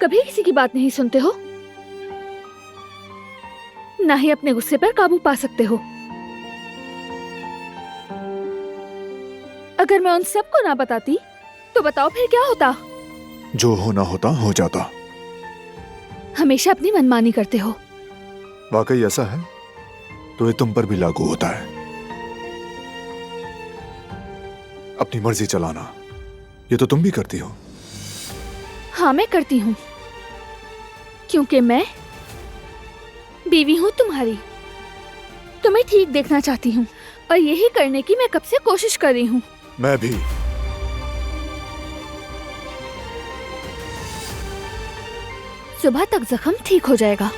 कभी किसी की बात नहीं सुनते हो, ना ही अपने गुस्से पर काबू पा सकते हो। अगर मैं उन सबको ना बताती तो बताओ फिर क्या होता? जो होना होता हो जाता। हमेशा अपनी मनमानी करते हो। वाकई ऐसा है तो ये तुम पर भी लागू होता है। अपनी मर्जी चलाना ये तो तुम भी करती हो। हाँ मैं करती हूँ, क्योंकि मैं बीवी हूँ तुम्हारी। तुम्हें ठीक देखना चाहती हूँ और यही करने की मैं कब से कोशिश कर रही हूँ। मैं भी। सुबह तक जख्म ठीक हो जाएगा।